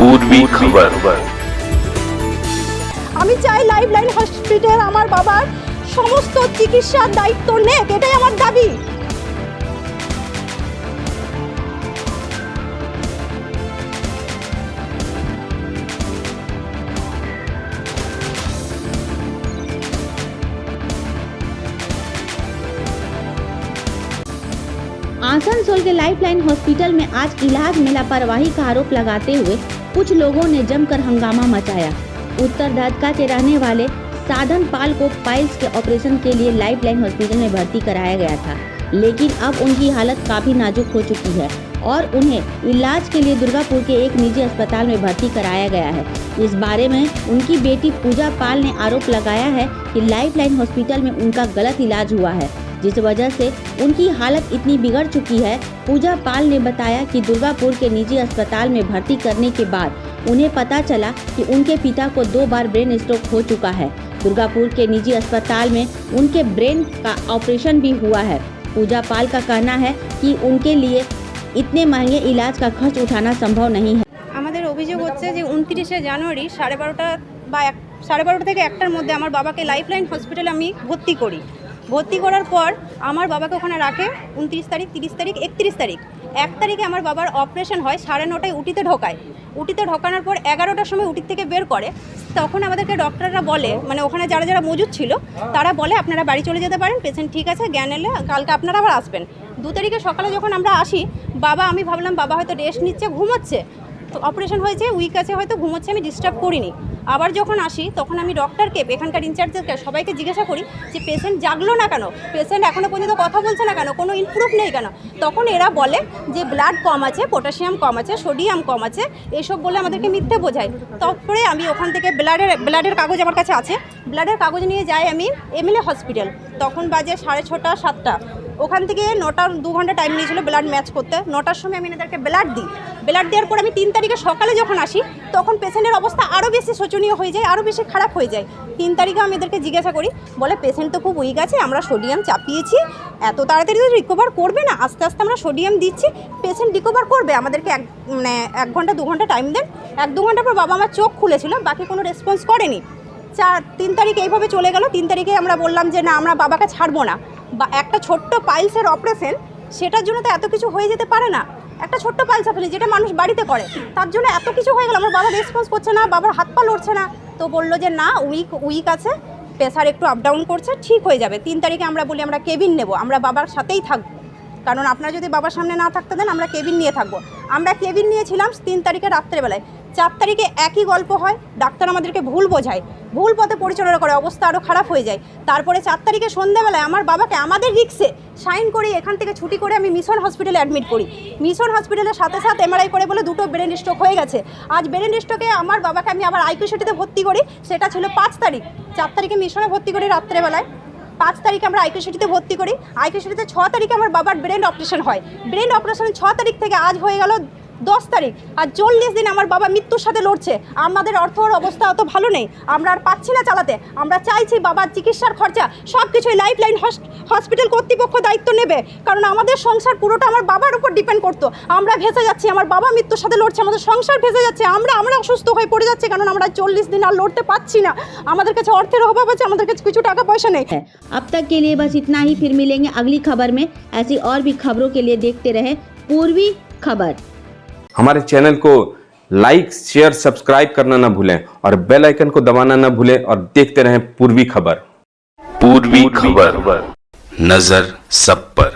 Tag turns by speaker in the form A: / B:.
A: पूर्वी खबर।
B: আমি চাই লাইফলাইন হসপিটাল আমার বাবার সমস্ত চিকিৎসার দায়িত্ব নেক, এটাই আমার দাবি।
C: आसनसोल के लाइफलाइन हॉस्पिटल में आज इलाज में लापरवाही का आरोप लगाते हुए कुछ लोगों ने जमकर हंगामा मचाया। उत्तरदादका के रहने वाले साधन पाल को पाइल्स के ऑपरेशन के लिए लाइफलाइन हॉस्पिटल में भर्ती कराया गया था, लेकिन अब उनकी हालत काफ़ी नाजुक हो चुकी है और उन्हें इलाज के लिए दुर्गापुर के एक निजी अस्पताल में भर्ती कराया गया है। इस बारे में उनकी बेटी पूजा पाल ने आरोप लगाया है कि लाइफलाइन हॉस्पिटल में उनका गलत इलाज हुआ है, जिस वजह से उनकी हालत इतनी बिगड़ चुकी है। पूजा पाल ने बताया कि दुर्गापुर के निजी अस्पताल में भर्ती करने के बाद उन्हें पता चला कि उनके पिता को 2 बार ब्रेन स्ट्रोक हो चुका है। दुर्गापुर के निजी अस्पताल में उनके ब्रेन का ऑपरेशन भी हुआ है। पूजा पाल का कहना है कि उनके लिए इतने महंगे इलाज का खर्च उठाना संभव नहीं है।
B: আমাদের অভিযোগ হচ্ছে যে 29শে জানুয়ারি 12:30 বা 12:30 থেকে 1টার মধ্যে আমার বাবাকে লাইফলাইন হসপিটালে আমি ভর্তি করার পর আমার বাবাকে ওখানে রাখে 29 তারিখ, 30 তারিখ, 31 তারিখ। 1 তারিখে আমার বাবার অপারেশন হয়, 9:30টায় উটিতে ঢোকায়। উটিতে ঢোকানোর পর 11টার সময় উটির থেকে বের করে। তখন আমাদেরকে ডক্টররা বলে, মানে ওখানে যারা মজুদ ছিল তারা বলে আপনারা বাড়ি চলে যেতে পারেন, পেশেন্ট ঠিক আছে, জ্ঞান এলে কালকে আপনারা আবার আসবেন। 2 তারিখে সকালে যখন আমরা আসি, আমি ভাবলাম বাবা হয়তো রেস্ট নিচ্ছে, ঘুমোচ্ছে, তো অপারেশন হয়েছে, উইক আছে, হয়তো ঘুমোচ্ছে, আমি ডিস্টার্ব করিনি। আবার যখন আসি তখন আমি ডক্টরকে, এখানকার ইনচার্জদেরকে সবাইকে জিজ্ঞাসা করি যে পেশেন্ট জাগলো না কেন, পেশেন্ট এখনও পর্যন্ত কথা বলছে না কেন, কোনো ইমপ্রুভ নেই কেন। তখন এরা বলে যে ব্লাড কম আছে, পটাশিয়াম কম আছে, সোডিয়াম কম আছে, এইসব বলে আমাদেরকে মিথ্যে বোঝায়। তারপরে আমি ওখান থেকে ব্লাডের কাগজ আমার কাছে আছে, ব্লাডের কাগজ নিয়ে যাই আমি এমএলএ হসপিটাল। তখন বাজে 6:30 7টা। ওখান থেকে 9টার 2 ঘন্টা টাইম নিয়েছিল ব্লাড ম্যাচ করতে। 9টার সময় আমি এনাদেরকে ব্লাড দিই। ব্লাড দেওয়ার পর আমি 3 তারিখে সকালে যখন আসি তখন পেশেন্টের অবস্থা আরও বেশি শোচনীয় হয়ে যায়, আরও বেশি খারাপ হয়ে যায়। 3 তারিখে আমি এদেরকে জিজ্ঞাসা করি, বলে পেশেন্ট তো খুব উইক আছে, আমরা সোডিয়াম চাপিয়েছি, এত তাড়াতাড়ি তো রিকভার করবে না, আস্তে আস্তে আমরা সোডিয়াম দিচ্ছি, পেশেন্ট রিকভার করবে, আমাদেরকে 1 ঘন্টা 2 ঘন্টা টাইম দেন। 1-2 ঘন্টা পর বাবা আমার চোখ খুলেছিল, বাকি কোনো রেসপন্স করেনি। 3 তারিখ এইভাবে চলে গেল। 3 তারিখে আমরা বললাম যে না, আমরা বাবাকে ছাড়বো না, বা একটা ছোট্ট পাইলসের অপারেশন, সেটার জন্য তো এত কিছু হয়ে যেতে পারে না। একটা ছোট্ট পাইলস অপারেশন যেটা মানুষ বাড়িতে করে, তার জন্য এত কিছু হয়ে গেল। আমার বাবা রেসপন্স করছে না, বাবার হাত পা লড়ছে না, তো বললো যে না, উইক আছে, প্রেশার একটু আপ ডাউন করছে, ঠিক হয়ে যাবে। 3 তারিখে আমরা বলি আমরা কেবিন নেব, আমরা বাবার সাথেই থাকবো, কারণ আপনারা যদি বাবার সামনে না থাকতে দেন আমরা কেবিন নিয়ে থাকবো। আমরা কেবিন নিয়েছিলাম 3 তারিখে রাত্রেবেলায়। 4 তারিখে একই গল্প হয়, ডাক্তার আমাদেরকে ভুল বোঝায়, ভুল পথে পরিচালনা করে, অবস্থা আরও খারাপ হয়ে যায়। তারপরে 4 তারিখে সন্ধ্যাবেলায় আমার বাবাকে আমাদের রিক্সে সাইন করে এখান থেকে ছুটি করে আমি মিশন হসপিটালে অ্যাডমিট করি। মিশন হসপিটালের সাথে এমআরআই করে বলে 2টো ব্রেন স্ট্রোক হয়ে গেছে। আজ ব্রেন স্ট্রোকে আমার বাবাকে আমি আবার আইকিউসিটিতে ভর্তি করি, সেটা ছিল 5 তারিখ। 4 তারিখে মিশনে ভর্তি করি রাত্রেবেলায়, 5 তারিখে আমরা আইকিউসিটিতে ভর্তি করি। আইকিউসিটিতে 6 তারিখে আমার বাবার ব্রেন অপারেশন হয়। ব্রেন অপারেশন 6 তারিখ থেকে আজ হয়ে গেল 10 তারিখ, আর 40 দিন আমার বাবা মৃত্যুর সাথে লড়ছে। আমাদের অর্থর অবস্থা অত ভালো নেই, আমরা আর পাচ্ছি না চালাতে। আমরা চাইছি বাবার চিকিৎসার খরচা সব কিছুই লাইফলাইন হসপিটাল কর্তৃপক্ষ দায়িত্ব নেবে, কারণ আমাদের সংসার পুরোটা আমার বাবার উপর ডিপেন্ড করতো। আমরা ভেসে যাচ্ছি, আমার বাবা মৃত্যুর সাথে লড়ছে, আমাদের সংসার ভেসে যাচ্ছে, আমরা অসুস্থ হয়ে পড়ে যাচ্ছি, কারণ আমরা 40 দিন আর লড়তে পারছি না। আমাদের কাছে অর্থের অভাব আছে, আমাদের কাছে কিছু টাকা পয়সা নেই।
C: अब तक के लिए बस इतना ही, फिर मिलेंगे अगली खबर में। ऐसी और भी खबरों के लिए देखते रहे पूर्वी खबर।
A: हमारे चैनल को लाइक, शेयर, सब्सक्राइब करना ना भूलें और बेल आइकन को दबाना ना भूलें और देखते रहें पूर्वी खबर। पूर्वी खबर, नजर सब पर।